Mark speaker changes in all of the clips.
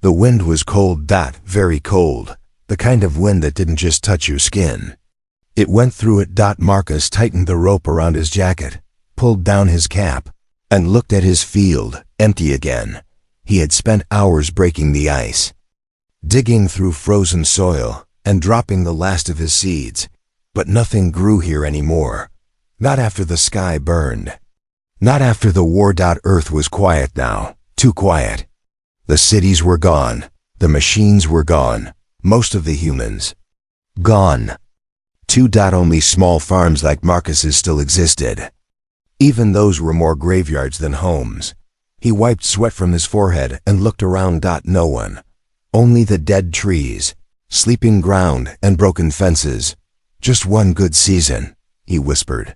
Speaker 1: The wind was cold. Very cold. The kind of wind that didn't just touch your skin. It went through it. Marcus tightened the rope around his jacket, pulled down his cap, and looked at his field, empty again. He had spent hours breaking the ice, digging through frozen soil, and dropping the last of his seeds. But nothing grew here anymore. Not after the sky burned. Not after the war. Earth was quiet now. Too quiet. The cities were gone. The machines were gone. Most of the humans. Gone. Only small farms like Marcus's still existed. Even those were more graveyards than homes. He wiped sweat from his forehead and looked around. No one. Only the dead trees, sleeping ground, and broken fences. Just one good season, he whispered.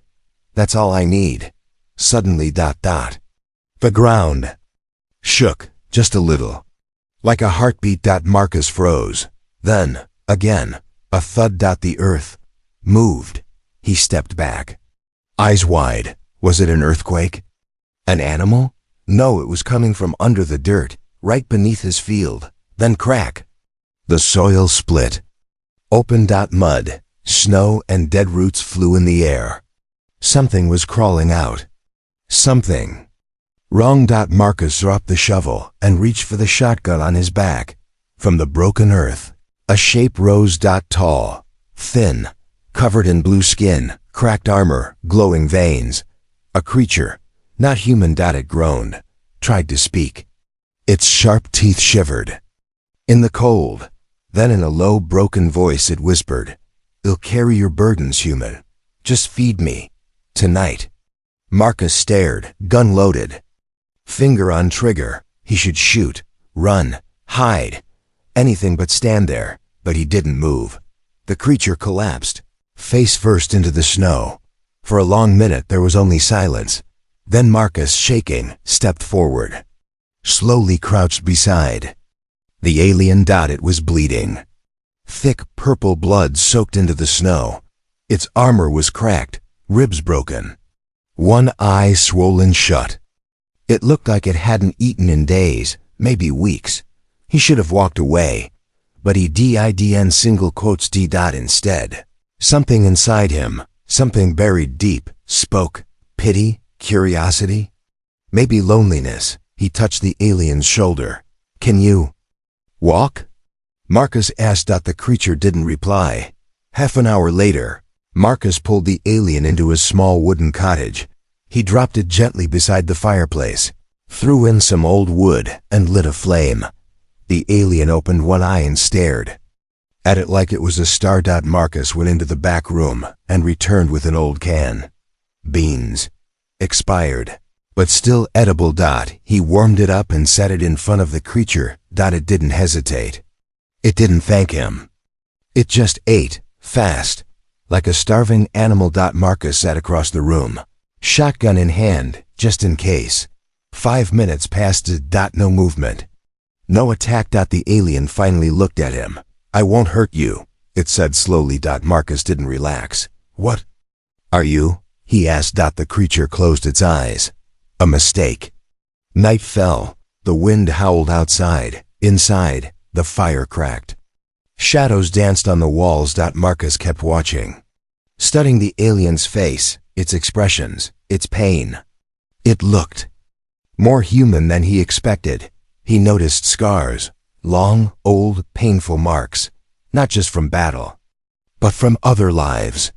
Speaker 1: That's all I need. Suddenly. The ground shook, just a little. Like a heartbeat. Marcus froze. Then, again, a thud. The earth moved. He stepped back, eyes wide. Was it an earthquake? An animal? No, it was coming from under the dirt, right beneath his field. Then crack. The soil split. Open. Mud, snow, and dead roots flew in the air. Something was crawling out. Something. Wrong. Marcus dropped the shovel and reached for the shotgun on his back. From the broken earth, a shape rose. Tall, thin, covered in blue skin, cracked armor, glowing veins. A creature, not human. It groaned, tried to speak. Its sharp teeth shivered in the cold. Then in a low, broken voice it whispered, "I'll carry your burdens, human. Just feed me. Tonight." Marcus stared, gun loaded. Finger on trigger. He should shoot, run, hide. Anything but stand there. But he didn't move. The creature collapsed, face first into the snow. For a long minute there was only silence. Then Marcus, shaking, stepped forward. Slowly crouched beside the alien. It was bleeding. Thick purple blood soaked into the snow. Its armor was cracked, ribs broken. One eye swollen shut. It looked like it hadn't eaten in days, maybe weeks. He should have walked away. But he didn't. Single quotes D. Instead. Something inside him, something buried deep, spoke. Pity, curiosity, maybe loneliness. He touched the alien's shoulder. "Can you walk?" Marcus asked. The creature didn't reply. Half an hour later, Marcus pulled the alien into his small wooden cottage. He dropped it gently beside the fireplace, threw in some old wood, and lit a flame. The alien opened one eye and stared at it like it was a star. Marcus went into the back room and returned with an old can. Beans. Expired, but still edible. He warmed it up and set it in front of the creature. It didn't hesitate. It didn't thank him. It just ate, fast, like a starving animal. Marcus sat across the room, shotgun in hand, just in case. 5 minutes passed. No movement. No attack. The alien finally looked at him. "I won't hurt you," it said slowly. Marcus didn't relax. "What are you?" he asked. The creature closed its eyes. A mistake. Night fell. The wind howled outside. Inside, the fire cracked. Shadows danced on the walls. Marcus kept watching, studying the alien's face, its expressions, its pain. It looked more human than he expected. He noticed scars, long, old, painful marks, not just from battle, but from other lives.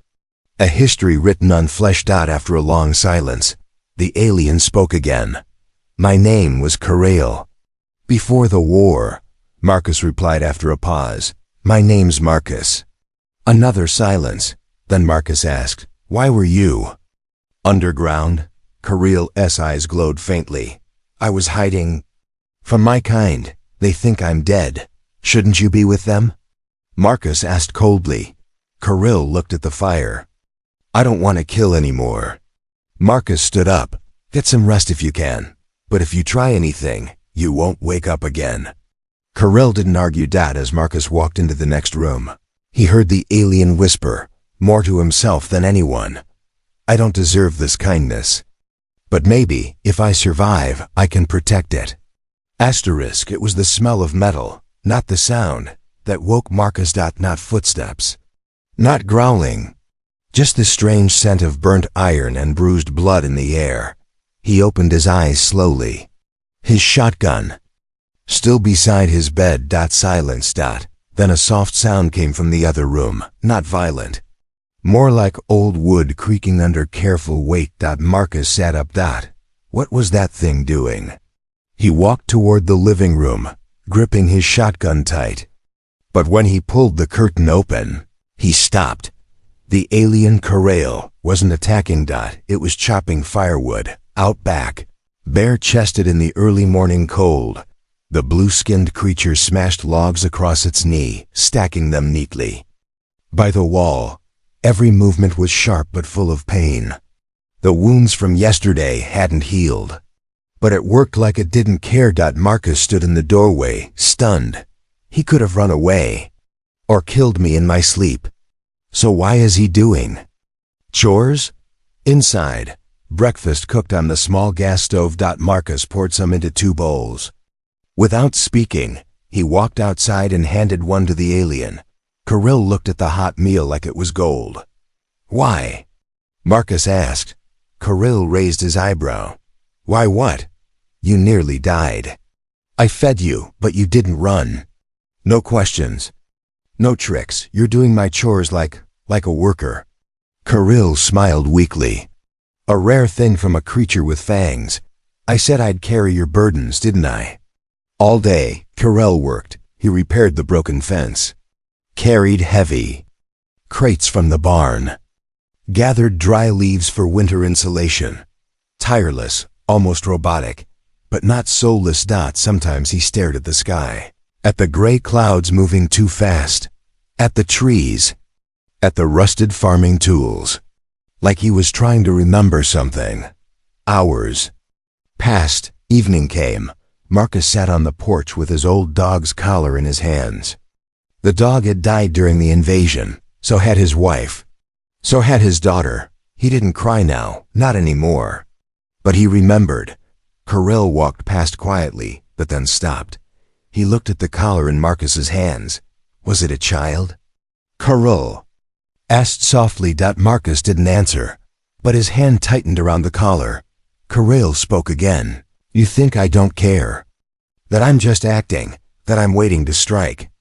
Speaker 1: A history written on flesh. After a long silence, the alien spoke again. "My name was Karail. Before the war," Marcus replied after a pause. "My name's Marcus." Another silence. Then Marcus asked, "Why were you underground?" Karail's eyes glowed faintly. "I was hiding from my kind. They think I'm dead. Shouldn't you be with them?" Marcus asked coldly. Karail looked at the fire. "I don't want to kill anymore." Marcus stood up. "Get some rest if you can. But if you try anything, you won't wake up again." Karail didn't argue. As Marcus walked into the next room, he heard the alien whisper, more to himself than anyone, "I don't deserve this kindness. But maybe, if I survive, I can protect it." Asterisk, it was the smell of metal, not the sound, that woke Marcus. Not footsteps. Not growling. Just the strange scent of burnt iron and bruised blood in the air. He opened his eyes slowly. His shotgun. Still beside his bed. Silence. Then a soft sound came from the other room, not violent. More like old wood creaking under careful weight. Marcus sat up. What was that thing doing? He walked toward the living room, gripping his shotgun tight. But when he pulled the curtain open, he stopped. The alien Corral wasn't attacking. It was chopping firewood, out back, bare-chested in the early morning cold. The blue-skinned creature smashed logs across its knee, stacking them neatly. By the wall, every movement was sharp but full of pain. The wounds from yesterday hadn't healed. But it worked like it didn't care. Marcus stood in the doorway, stunned. He could have run away. Or killed me in my sleep. So why is he doing? Chores? Inside, breakfast cooked on the small gas stove. Marcus poured some into 2 bowls. Without speaking, he walked outside and handed one to the alien. Kirill looked at the hot meal like it was gold. Why? Marcus asked. Kirill raised his eyebrow. Why what? You nearly died. I fed you, but you didn't run. No questions. No tricks. You're doing my chores like a worker. Kirill smiled weakly. A rare thing from a creature with fangs. I said I'd carry your burdens, didn't I? All day, Kirill worked. He repaired the broken fence. Carried heavy crates from the barn. Gathered dry leaves for winter insulation. Tireless, almost robotic, but not soulless. Sometimes he stared at the sky. At the gray clouds moving too fast. At the trees. At the rusted farming tools. Like he was trying to remember something. Hours passed. Evening came. Marcus sat on the porch with his old dog's collar in his hands. The dog had died during the invasion. So had his wife. So had his daughter. He didn't cry now, not anymore. But he remembered. Kirill walked past quietly, but then stopped. He looked at the collar in Marcus's hands. Was it a child? Kirill asked softly. Marcus didn't answer, but his hand tightened around the collar. Kirill spoke again. You think I don't care? That I'm just acting? That I'm waiting to strike?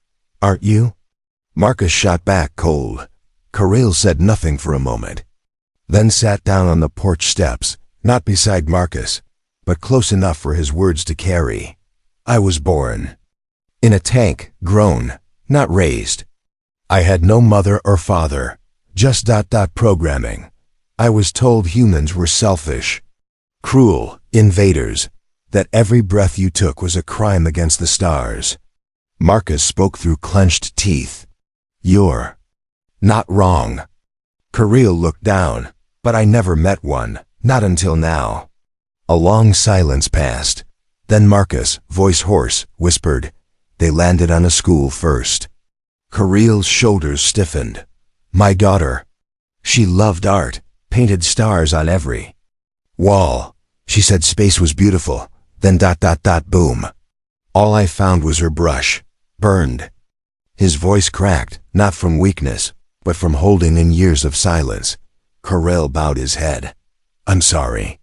Speaker 1: Aren't you? Marcus shot back cold. Kirill said nothing for a moment, then sat down on the porch steps, not beside Marcus, but close enough for his words to carry. I was born in a tank, grown, not raised. I had no mother or father, just programming. I was told humans were selfish, cruel, invaders, that every breath you took was a crime against the stars. Marcus spoke through clenched teeth. You're not wrong. Kirill looked down, but I never met one, not until now. A long silence passed. Then Marcus, voice hoarse, whispered, They landed on a school first. Kirill's shoulders stiffened. My daughter. She loved art, painted stars on every wall. She said space was beautiful, then boom. All I found was her brush, burned. His voice cracked, not from weakness, but from holding in years of silence. Kirill bowed his head. I'm sorry.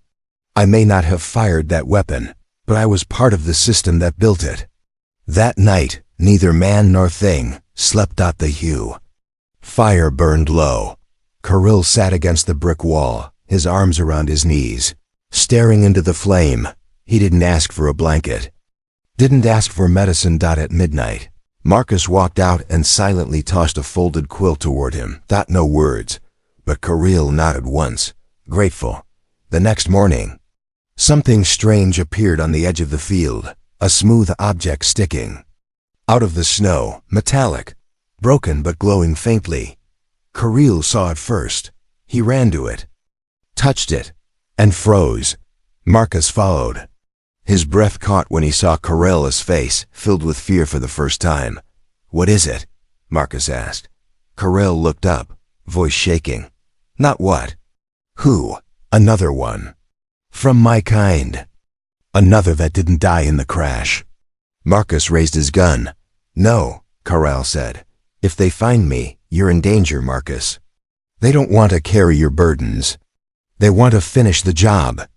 Speaker 1: I may not have fired that weapon, but I was part of the system that built it. That night, neither man nor thing slept. The hue. Fire burned low. Kirill sat against the brick wall, his arms around his knees, staring into the flame. He didn't ask for a blanket. Didn't ask for medicine. At midnight, Marcus walked out and silently tossed a folded quilt toward him. No words, but Kirill nodded once, grateful. The next morning, something strange appeared on the edge of the field, a smooth object sticking out of the snow, metallic, broken but glowing faintly. Kirill saw it first. He ran to it, touched it, and froze. Marcus followed. His breath caught when he saw Kirill's face, filled with fear for the first time. What is it? Marcus asked. Kirill looked up, voice shaking. Not what? Who? Another one. From my kind. Another that didn't die in the crash. Marcus raised his gun. No, Corral said. If they find me, you're in danger, Marcus. They don't want to carry your burdens. They want to finish the job.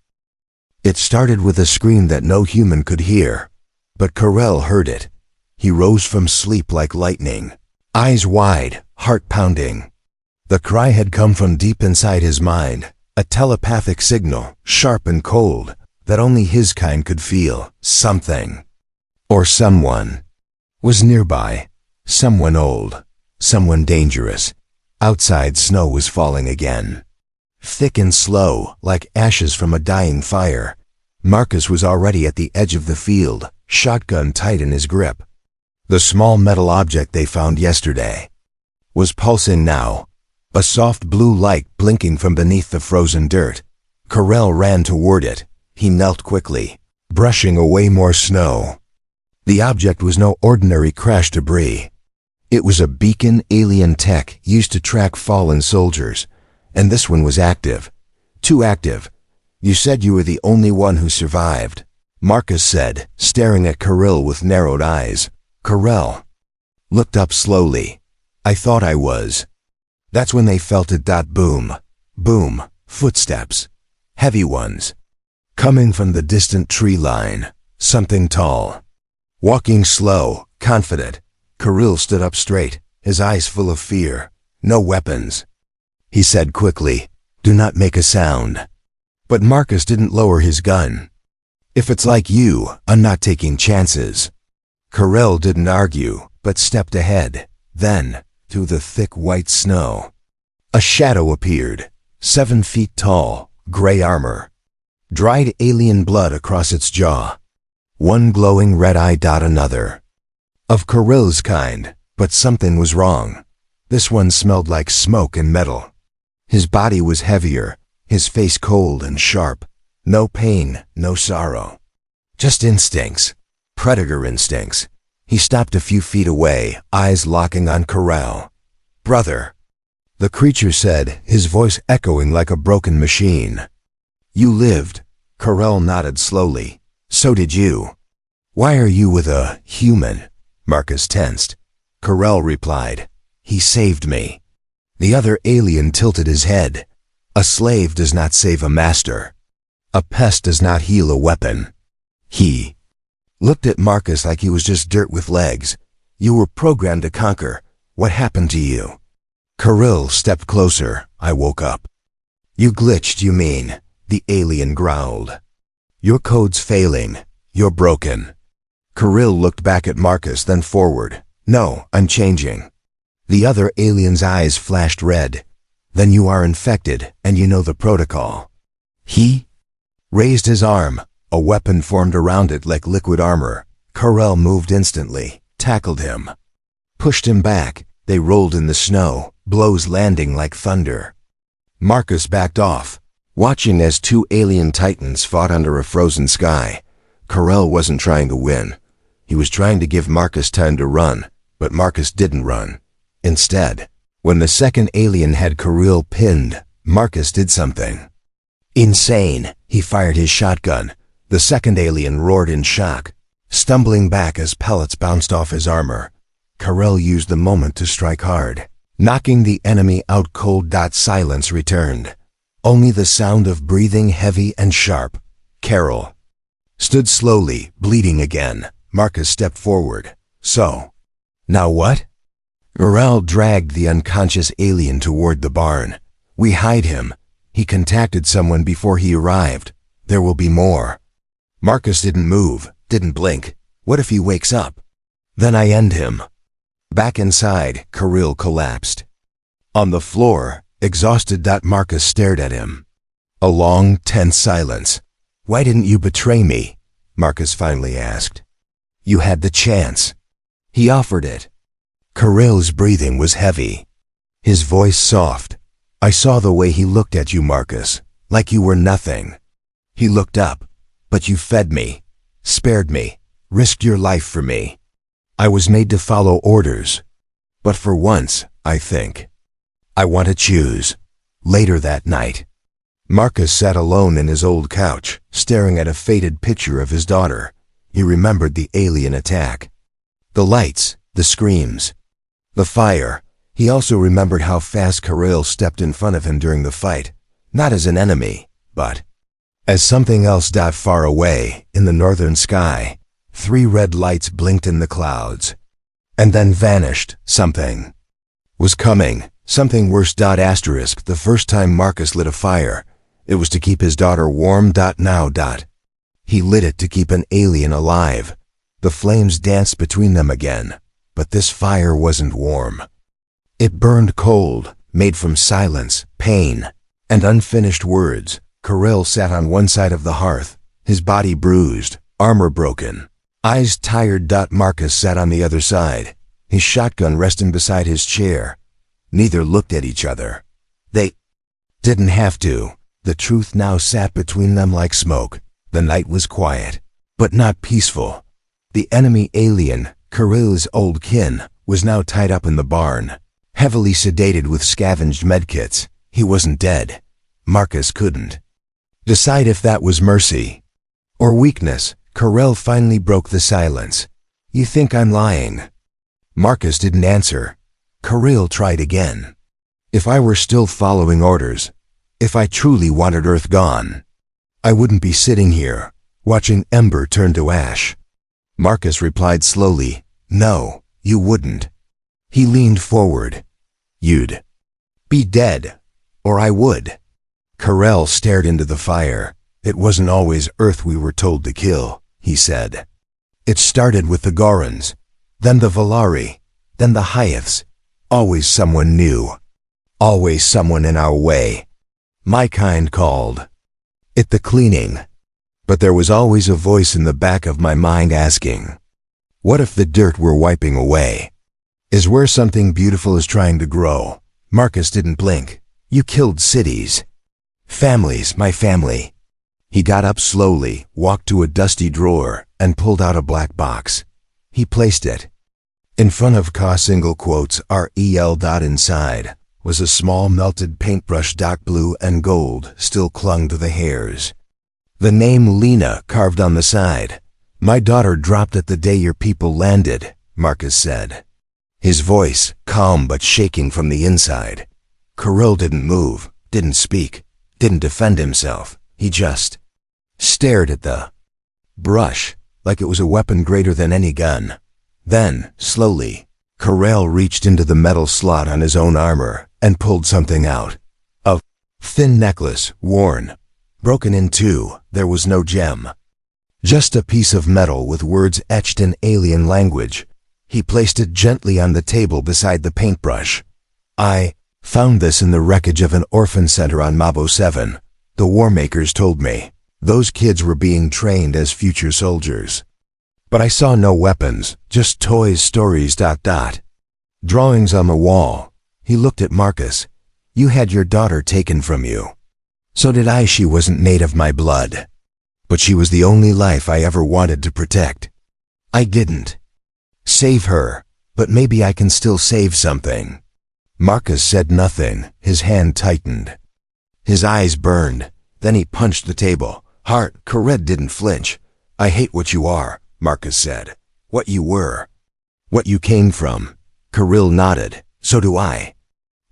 Speaker 1: It started with a scream that no human could hear, but Corral heard it. He rose from sleep like lightning, eyes wide, heart pounding. The cry had come from deep inside his mind, a telepathic signal, sharp and cold, that only his kind could feel. Something, or someone, was nearby. Someone old, someone dangerous. Outside, snow was falling again. Thick and slow, like ashes from a dying fire. Marcus was already at the edge of the field, shotgun tight in his grip. The small metal object they found yesterday was pulsing now, a soft blue light blinking from beneath the frozen dirt. Corral ran toward it. He knelt quickly, brushing away more snow. The object was no ordinary crash debris. It was a beacon alien tech used to track fallen soldiers, and this one was active. Too active. You said you were the only one who survived, Marcus said, staring at Corral with narrowed eyes. Corral looked up slowly. I thought I was. That's when they felt it. Boom. Boom. Footsteps. Heavy ones. Coming from the distant tree line. Something tall. Walking slow, confident. Corral stood up straight, his eyes full of fear. No weapons. He said quickly, do not make a sound. But Marcus didn't lower his gun. If it's like you, I'm not taking chances. Corral didn't argue, but stepped ahead. Then, through the thick white snow, a shadow appeared, 7 feet tall, gray armor. Dried alien blood across its jaw. One glowing red eye. Another. Of Corral's kind, but something was wrong. This one smelled like smoke and metal. His body was heavier, his face cold and sharp. No pain, no sorrow. Just instincts. Predator instincts. He stopped a few feet away, eyes locking on Corral. Brother, the creature said, his voice echoing like a broken machine. You lived. Corral nodded slowly. So did you. Why are you with a human? Marcus tensed. Corral replied, he saved me. The other alien tilted his head. A slave does not save a master. A pest does not heal a weapon. He looked at Marcus like he was just dirt with legs. You were programmed to conquer. What happened to you? Corral stepped closer. I woke up. You glitched, you mean? The alien growled. Your code's failing. You're broken. Corral looked back at Marcus, then forward. No, I'm changing. The other alien's eyes flashed red. Then you are infected, and you know the protocol. He raised his arm. A weapon formed around it like liquid armor. Corral moved instantly, tackled him, pushed him back. They rolled in the snow, blows landing like thunder. Marcus backed off, watching as 2 alien titans fought under a frozen sky. Corral wasn't trying to win. He was trying to give Marcus time to run, but Marcus didn't run. Instead, when the second alien had Corral pinned, Marcus did something insane. He fired his shotgun. The second alien roared in shock, stumbling back as pellets bounced off his armor. Corral used the moment to strike hard, knocking the enemy out cold. Silence returned. Only the sound of breathing, heavy and sharp. Carol stood slowly, bleeding again. Marcus stepped forward. So, now what? Corral dragged the unconscious alien toward the barn. We hide him. He contacted someone before he arrived. There will be more. Marcus didn't move, didn't blink. What if he wakes up? Then I end him. Back inside, Corral collapsed. On the floor, exhausted. Marcus stared at him. A long, tense silence. Why didn't you betray me? Marcus finally asked. You had the chance. He offered it. Corral's breathing was heavy, his voice soft. I saw the way he looked at you, Marcus, like you were nothing. He looked up, but you fed me, spared me, risked your life for me. I was made to follow orders. But for once, I think, I want to choose. Later that night, Marcus sat alone in his old couch, staring at a faded picture of his daughter. He remembered the alien attack. The lights, the screams, the fire. He also remembered how fast Kirill stepped in front of him during the fight, not as an enemy, but as something else. Far away, in the northern sky, 3 red lights blinked in the clouds, and then vanished. Something was coming, something worse. Asterisk. The first time Marcus lit a fire, it was to keep his daughter warm. Now. He lit it to keep an alien alive. The flames danced between them again, but this fire wasn't warm. It burned cold, made from silence, pain, and unfinished words. Kirill sat on one side of the hearth, his body bruised, armor broken, eyes tired. Marcus sat on the other side, his shotgun resting beside his chair. Neither looked at each other. They didn't have to. The truth now sat between them like smoke. The night was quiet, but not peaceful. The enemy alien, Kirill's old kin, was now tied up in the barn, heavily sedated with scavenged medkits. He wasn't dead. Marcus couldn't decide if that was mercy or weakness. Kirill finally broke the silence. "You think I'm lying?" Marcus didn't answer. Kirill tried again. "If I were still following orders, if I truly wanted Earth gone, I wouldn't be sitting here, watching ember turn to ash." Marcus replied slowly, "No, you wouldn't." He leaned forward. "You'd be dead, or I would." Kirill stared into the fire. "It wasn't always Earth we were told to kill," he said. "It started with the Gorons, then the Valari, then the Hyeths. Always someone new. Always someone in our way. My kind called it the cleaning. But there was always a voice in the back of my mind asking, what if the dirt we're wiping away is where something beautiful is trying to grow?" Marcus didn't blink. "You killed cities. Families, my family." He got up slowly, walked to a dusty drawer, and pulled out a black box. He placed it in front of (REL). Inside was a small melted paintbrush. Dark blue and gold still clung to the hairs. The name Lena carved on the side. "My daughter dropped it the day your people landed," Marcus said, his voice calm but shaking from the inside. Kirill didn't move, didn't speak, didn't defend himself. He just stared at the brush like it was a weapon greater than any gun. Then, slowly, Kirill reached into the metal slot on his own armor and pulled something out. A thin necklace, worn, broken in two. There was no gem. Just a piece of metal with words etched in alien language. He placed it gently on the table beside the paintbrush. "I found this in the wreckage of an orphan center on Mabo 7. The warmakers told me. Those kids were being trained as future soldiers. But I saw no weapons, just toys, stories. Drawings on the wall." He looked at Marcus. "You had your daughter taken from you. So did I. She wasn't made of my blood. But she was the only life I ever wanted to protect. I didn't save her, but maybe I can still save something." Marcus said nothing. His hand tightened. His eyes burned. Then he punched the table. Hard. Kirill didn't flinch. "I hate what you are," Marcus said. "What you were. What you came from." Kirill nodded. "So do I."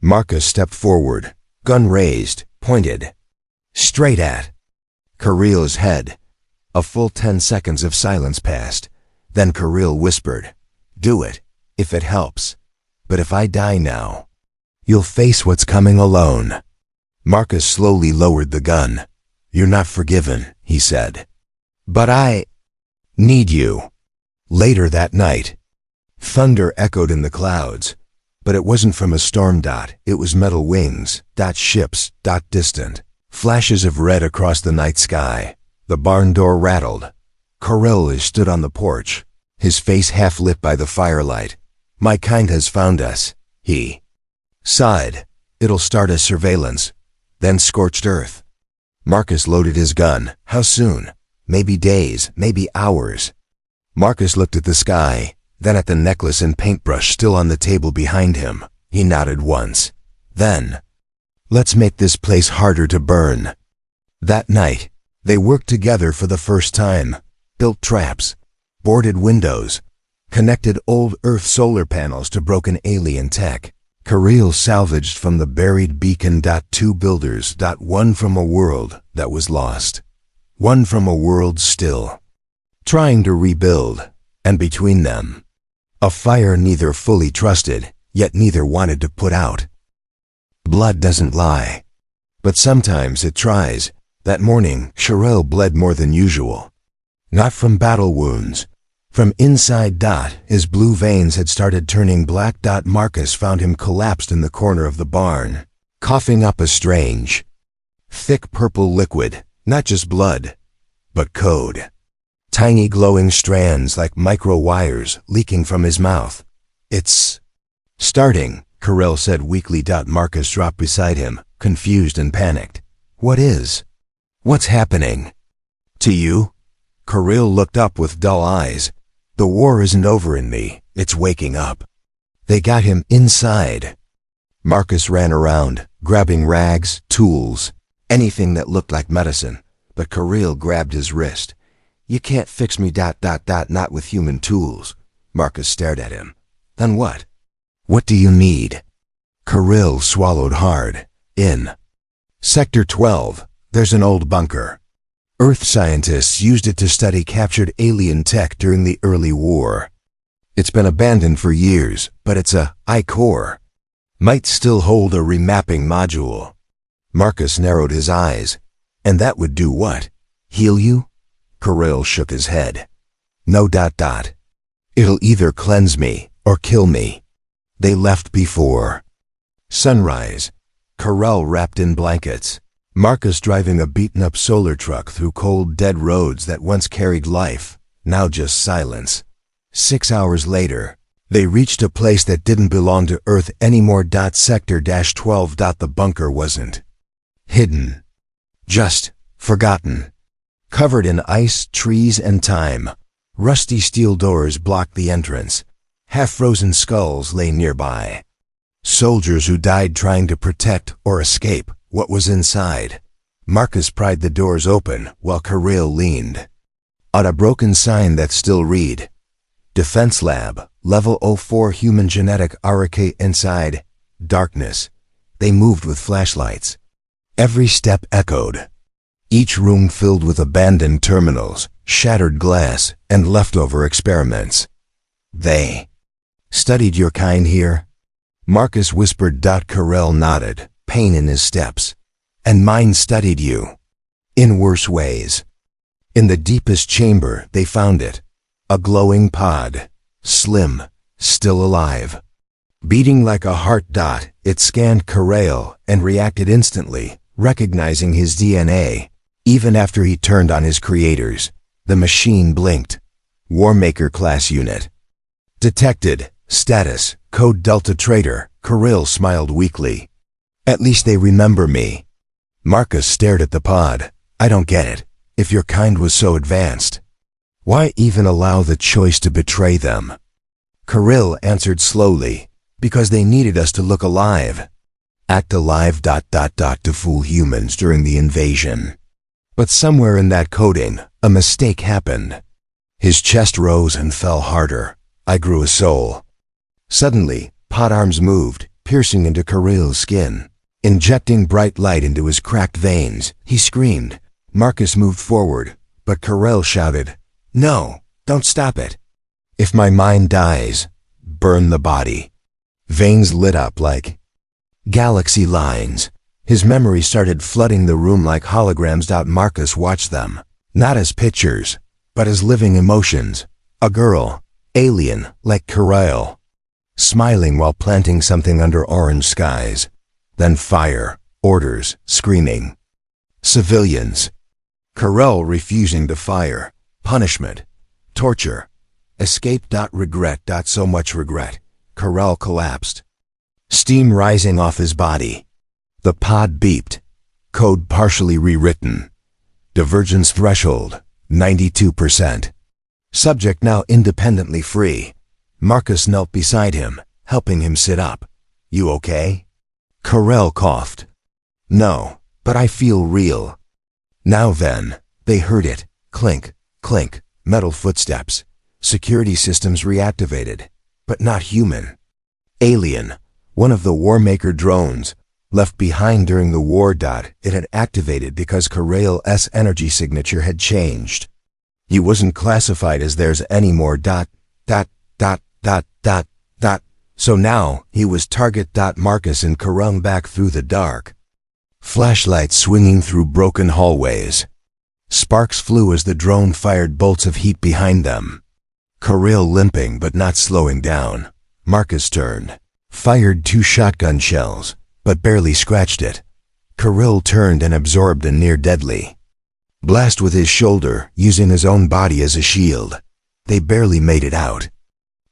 Speaker 1: Marcus stepped forward, gun raised, pointed straight at Kirill's head. A full 10 seconds of silence passed. Then Kirill whispered, "Do it, if it helps. But if I die now, you'll face what's coming alone." Marcus slowly lowered the gun. "You're not forgiven," he said. "But I need you." Later that night, thunder echoed in the clouds. But it wasn't from a storm. It was metal wings. Ships. Distant. Flashes of red across the night sky. The barn door rattled. Kirill stood on the porch, his face half lit by the firelight. "My kind has found us," he sighed. "It'll start a surveillance, then scorched earth." Marcus loaded his gun. "How soon?" "Maybe days, maybe hours." Marcus looked at the sky, then at the necklace and paintbrush still on the table behind him. He nodded once. Then, "Let's make this place harder to burn." That night, they worked together for the first time, built traps, boarded windows, connected old Earth solar panels to broken alien tech. Kirill salvaged from the buried beacon. Two builders. One from a world that was lost. One from a world still trying to rebuild. And between them, a fire neither fully trusted, yet neither wanted to put out. Blood doesn't lie, but sometimes it tries. That morning, Kirill bled more than usual. Not from battle wounds. From inside. His blue veins had started turning black. Marcus found him collapsed in the corner of the barn, coughing up a strange, thick purple liquid, not just blood, but code. Tiny glowing strands like micro wires leaking from his mouth. It's starting, Kirill said weakly. Marcus dropped beside him, confused and panicked. What is? What's happening? To you? Kirill looked up with dull eyes. The war isn't over in me, it's waking up. They got him inside. Marcus ran around, grabbing rags, tools, anything that looked like medicine, but Kirill grabbed his wrist. You can't fix me. Not with human tools. Marcus stared at him. Then what? What do you need? Kirill swallowed hard. In Sector 12, there's an old bunker. Earth scientists used it to study captured alien tech during the early war. It's been abandoned for years, but it's a I-core. Might still hold a remapping module. Marcus narrowed his eyes. And that would do what? Heal you? Kirill shook his head. No. It'll either cleanse me or kill me. They left before sunrise. Kirill wrapped in blankets. Marcus driving a beaten-up solar truck through cold, dead roads that once carried life, now just silence. 6 hours later, they reached a place that didn't belong to Earth anymore. Sector 12. The bunker wasn't hidden, just forgotten. Covered in ice, trees, and time, rusty steel doors blocked the entrance. Half-frozen skulls lay nearby. Soldiers who died trying to protect or escape what was inside. Marcus pried the doors open while Kirill leaned on a broken sign that still read, Defense Lab, Level 04 Human Genetic RK. Inside, darkness. They moved with flashlights. Every step echoed. Each room filled with abandoned terminals, shattered glass, and leftover experiments. They studied your kind here? Marcus whispered. Kirill nodded, pain in his steps. And mine studied you. In worse ways. In the deepest chamber, they found it. A glowing pod. Slim. Still alive. Beating like a heart. It scanned Kirill and reacted instantly, recognizing his DNA. Even after he turned on his creators, the machine blinked. Warmaker class unit. Detected. Status. Code Delta Traitor. Kirill smiled weakly. At least they remember me. Marcus stared at the pod. I don't get it. If your kind was so advanced, why even allow the choice to betray them? Kirill answered slowly. Because they needed us to look alive. Act alive. To fool humans during the invasion. But somewhere in that coding, a mistake happened. His chest rose and fell harder. I grew a soul. Suddenly, pod arms moved, piercing into Kirill's skin, injecting bright light into his cracked veins. He screamed. Marcus moved forward, but Kirill shouted, No, don't stop it. If my mind dies, burn the body. Veins lit up like galaxy lines. His memory started flooding the room like holograms. Marcus watched them, not as pictures, but as living emotions. A girl, alien like Kirill, smiling while planting something under orange skies. Then fire, orders, screaming. Civilians. Kirill refusing to fire. Punishment. Torture. Escape. Regret. So much regret. Kirill collapsed. Steam rising off his body. The pod beeped. Code partially rewritten. Divergence threshold, 92%. Subject now independently free. Marcus knelt beside him, helping him sit up. You okay? Kirill coughed. No, but I feel real. Now then, they heard it. Clink, clink, metal footsteps. Security systems reactivated, but not human. Alien, one of the Warmaker drones, left behind during the war. It had activated because Karail's energy signature had changed. He wasn't classified as theirs anymore. So now he was target. Marcus and Karung back through the dark. Flashlights swinging through broken hallways. Sparks flew as the drone fired bolts of heat behind them. Karail limping but not slowing down. Marcus turned, fired 2 shotgun shells, but barely scratched it. Karail turned and absorbed a near-deadly blast with his shoulder, using his own body as a shield. They barely made it out.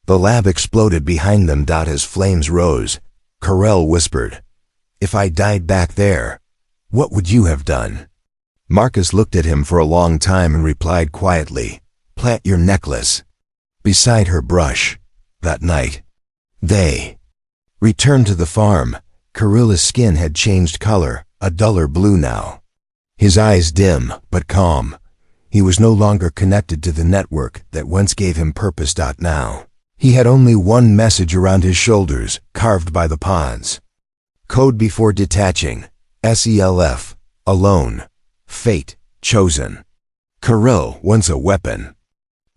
Speaker 1: The lab exploded behind them. As flames rose, Karail whispered, "If I died back there, what would you have done?" Marcus looked at him for a long time and replied quietly, "Plant your necklace beside her brush." That night, they returned to the farm. Karail's skin had changed color, a duller blue now. His eyes dim, but calm. He was no longer connected to the network that once gave him purpose. Now, he had only one message around his shoulders, carved by the pods. Code before detaching. SELF. Alone. Fate. Chosen. Karail, once a weapon,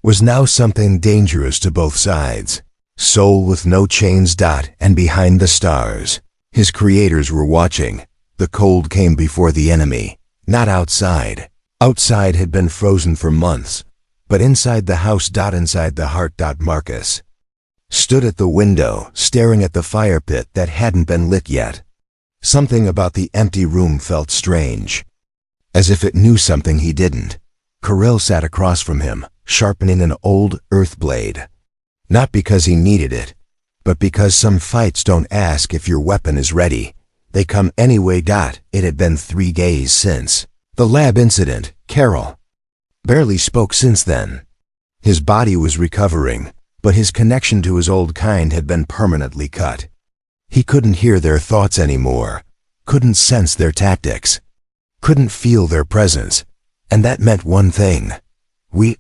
Speaker 1: was now something dangerous to both sides. Soul with no chains. And behind the stars, his creators were watching. The cold came before the enemy. Not outside. Outside had been frozen for months, but inside the house. Inside the heart. Marcus stood at the window, staring at the fire pit that hadn't been lit yet. Something about the empty room felt strange, as if it knew something he didn't. Karail sat across from him, sharpening an old earth blade. Not because he needed it, but because some fights don't ask if your weapon is ready. They come anyway. It had been 3 days since the lab incident. Carol barely spoke since then. His body was recovering, but his connection to his old kind had been permanently cut. He couldn't hear their thoughts anymore, couldn't sense their tactics, couldn't feel their presence, and that meant one thing. We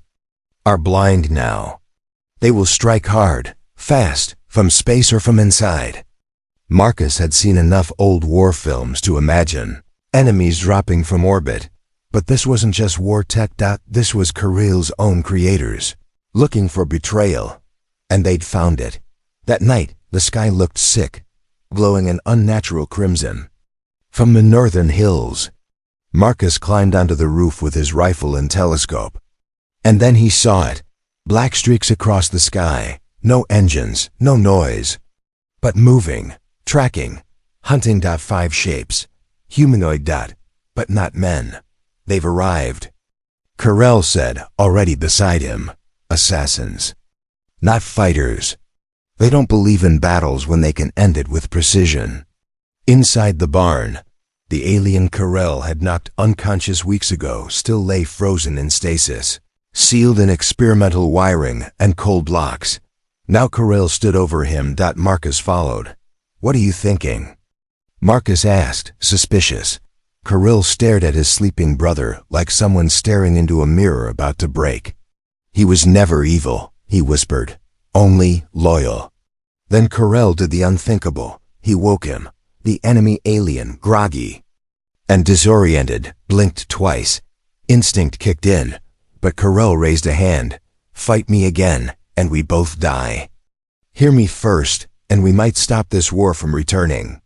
Speaker 1: are blind now. They will strike hard, fast, from space or from inside. Marcus had seen enough old war films to imagine enemies dropping from orbit, but this wasn't just war tech. This was Karail's own creators, looking for betrayal, and they'd found it. That night, the sky looked sick, glowing an unnatural crimson. From the northern hills, Marcus climbed onto the roof with his rifle and telescope. And then he saw it. Black streaks across the sky. No engines, no noise. But moving, tracking, hunting. 5 shapes. Humanoid. But not men. They've arrived. Karail said, already beside him. Assassins. Not fighters. They don't believe in battles when they can end it with precision. Inside the barn, the alien Karail had knocked unconscious weeks ago still lay frozen in stasis, sealed in experimental wiring and cold locks. Now Karail stood over him. Marcus followed. "What are you thinking?" Marcus asked, suspicious. Karail stared at his sleeping brother like someone staring into a mirror about to break. "He was never evil," he whispered. "Only loyal." Then Karail did the unthinkable. He woke him, the enemy alien, groggy and disoriented, blinked twice. Instinct kicked in, but Karail raised a hand. "Fight me again, and we both die. Hear me first, and we might stop this war from returning."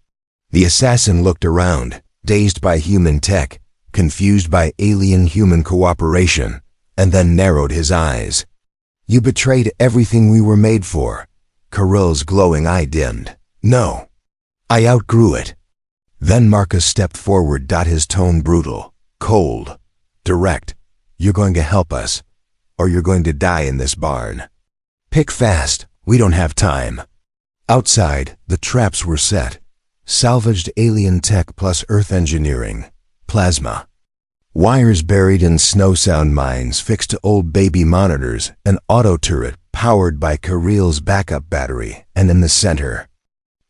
Speaker 1: The assassin looked around, dazed by human tech, confused by alien-human cooperation, and then narrowed his eyes. "You betrayed everything we were made for." Karail's glowing eye dimmed. "No. I outgrew it." Then Marcus stepped forward. His tone brutal, cold, direct. "You're going to help us, or you're going to die in this barn. Pick fast, we don't have time." Outside, the traps were set. Salvaged alien tech plus earth engineering. Plasma. Wires buried in snow sound mines fixed to old baby monitors, an auto turret powered by Karail's backup battery, and in the center,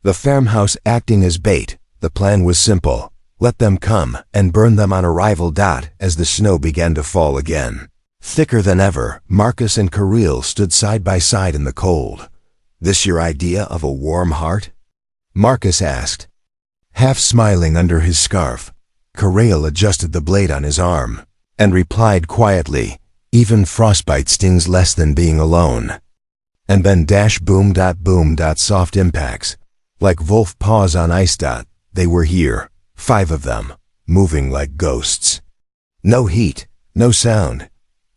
Speaker 1: the farmhouse acting as bait. The plan was simple. Let them come and burn them on arrival. As the snow began to fall again, Thicker than ever, Marcus and Kirill stood side by side in the cold. "This your idea of a warm heart?" Marcus asked, half smiling under his scarf. Kirill adjusted the blade on his arm and replied quietly, "Even frostbite stings less than being alone." And then boom. Soft impacts. Like wolf paws on ice. They were here, 5 of them, moving like ghosts. No heat, no sound.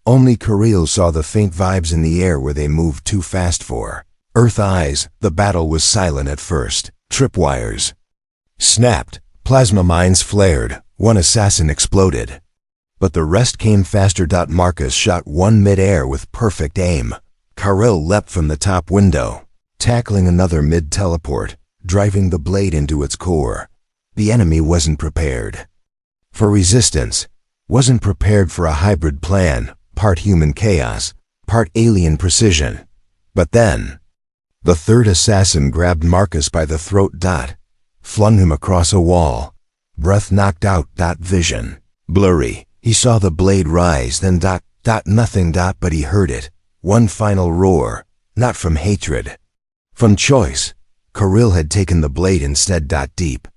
Speaker 1: Only Kirill saw the faint vibes in the air where they moved too fast for Earth eyes. The battle was silent at first. Tripwires snapped, plasma mines flared, one assassin exploded. But the rest came faster. Marcus shot one mid-air with perfect aim. Kirill leapt from the top window, tackling another mid-teleport, driving the blade into its core. The enemy wasn't prepared for resistance, wasn't prepared for a hybrid plan, part human chaos, part alien precision. But then, the third assassin grabbed Marcus by the throat. Flung him across a wall. Breath knocked out. Vision blurry. He saw the blade rise, then nothing. But he heard it. One final roar, not from hatred, from choice. Kirill had taken the blade instead. Deep,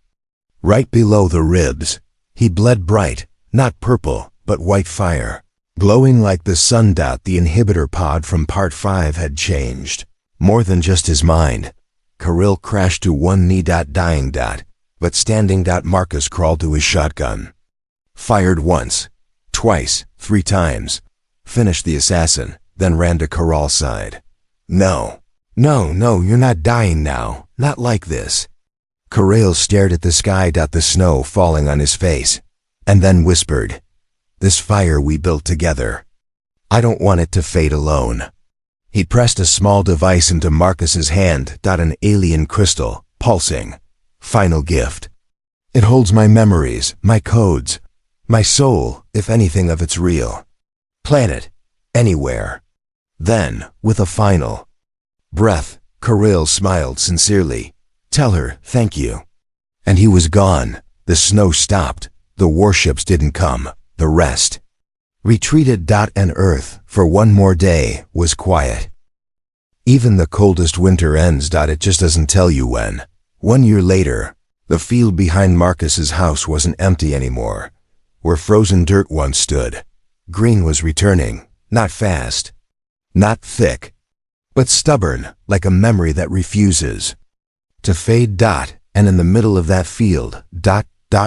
Speaker 1: right below the ribs. He bled bright, not purple, but white fire, glowing like the sun. The inhibitor pod from Part 5 had changed. More than just his mind. Kirill crashed to one knee. Dying. But standing. Marcus crawled to his shotgun. Fired once, twice, 3 times. Finished the assassin, then ran to Kirill's side. No, you're not dying now. Not like this. Kirill stared at the sky. The snow falling on his face. And then whispered, "This fire we built together. I don't want it to fade alone." He pressed a small device into Marcus's hand. An alien crystal, pulsing. Final gift. "It holds my memories, my codes, my soul, if anything of it's real. Planet, anywhere." Then, with a final breath, Kirill smiled sincerely. "Tell her, thank you." And he was gone. The snow stopped. The warships didn't come. The rest retreated. And Earth, for one more day, was quiet. Even the coldest winter ends. It just doesn't tell you when. 1 year later, the field behind Marcus's house wasn't empty anymore. Where frozen dirt once stood, green was returning, not fast, not thick, but stubborn, like a memory that refuses to fade. And in the middle of that field,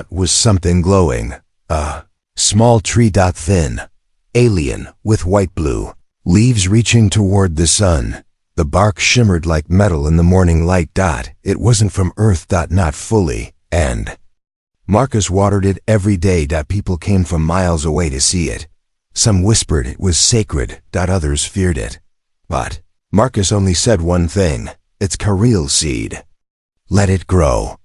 Speaker 1: was something glowing. A small tree. Thin, alien, with white-blue leaves reaching toward the sun. The bark shimmered like metal in the morning light. It wasn't from Earth. Not fully. And Marcus watered it every day. People came from miles away to see it. Some whispered it was sacred. Others feared it. But Marcus only said one thing. It's Kirill's seed. Let it grow.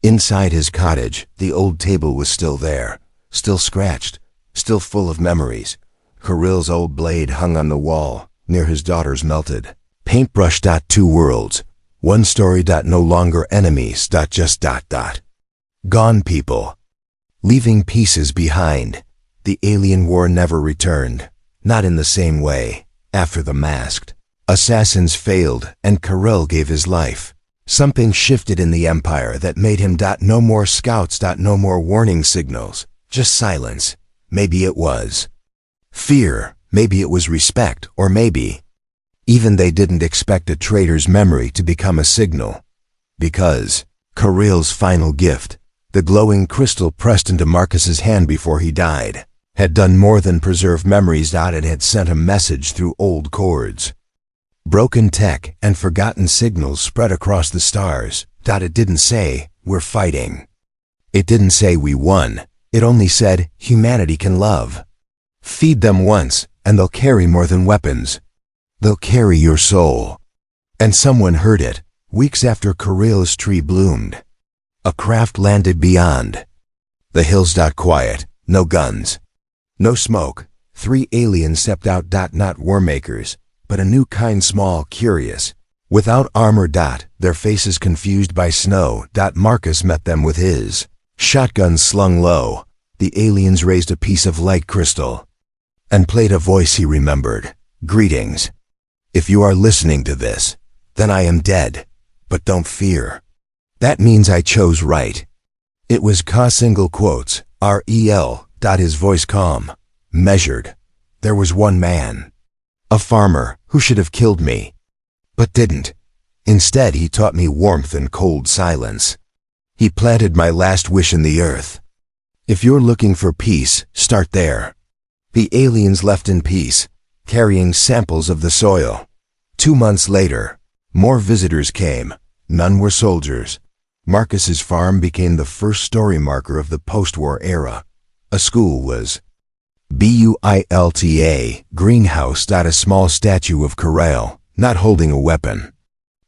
Speaker 1: Inside his cottage, the old table was still there, still scratched, still full of memories. Kirill's old blade hung on the wall, near his daughter's melted paintbrush. 2 worlds. One story. No longer enemies. Just. Gone people. Leaving pieces behind. The alien war never returned. Not in the same way. After the masked assassins failed and Kirill gave his life, something shifted in the Empire that made him. No more scouts. No more warning signals. Just silence. Maybe it was fear. Maybe it was respect. Or maybe even they didn't expect a traitor's memory to become a signal. Because Kirill's final gift, the glowing crystal pressed into Marcus's hand before he died, had done more than preserve memories. It had sent a message through old cords. Broken tech and forgotten signals spread across the stars. It didn't say, "We're fighting." It didn't say we won. It only said, humanity can love. Feed them once, and they'll carry more than weapons. They'll carry your soul. And someone heard it, weeks after Kirill's tree bloomed. A craft landed beyond. The hills. Quiet, no guns, no smoke. 3 aliens stepped out. Not war makers, but a new kind, small, curious, without armor. Their faces confused by snow. Marcus met them with his shotgun slung low. The aliens raised a piece of light crystal. and played a voice he remembered. Greetings. If you are listening to this, then I am dead, but don't fear. That means I chose right. It was Ka single quotes, R-E-L. His voice calm, measured. There was one man, a farmer, who should have killed me, but didn't. Instead, he taught me warmth and cold silence. He planted my last wish in the earth. If you're looking for peace, start there. The aliens left in peace, carrying samples of the soil. 2 months later, more visitors came. None were soldiers. Marcus's farm became the first story marker of the post-war era. A school was built, greenhouse. A small statue of Corral, not holding a weapon,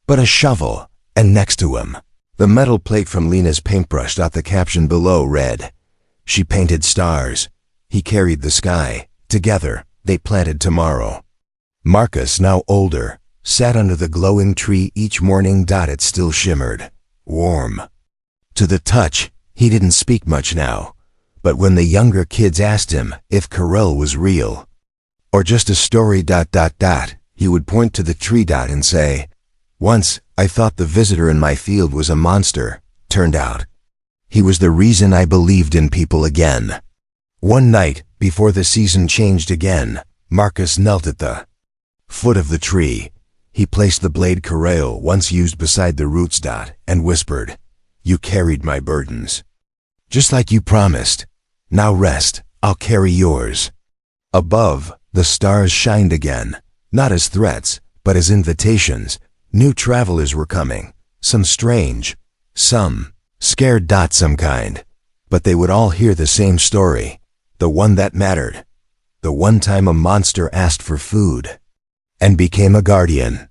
Speaker 1: but a shovel, and next to him, the metal plate from Lena's paintbrush. The caption below read, "She painted stars. He carried the sky. Together, they planted tomorrow." Marcus, now older, sat under the glowing tree each morning. It still shimmered, warm. To the touch, he didn't speak much now, but when the younger kids asked him if Corral was real, or just a story, he would point to the tree and say, "Once, I thought the visitor in my field was a monster. Turned out, he was the reason I believed in people again." One night, before the season changed again, Marcus knelt at the foot of the tree. He placed the blade Corral once used beside the roots. And whispered, "You carried my burdens, just like you promised. Now rest, I'll carry yours." Above, the stars shined again, not as threats, but as invitations. New travelers were coming, some strange, some scared. Some kind, but they would all hear the same story, the one that mattered. The one time a monster asked for food and became a guardian.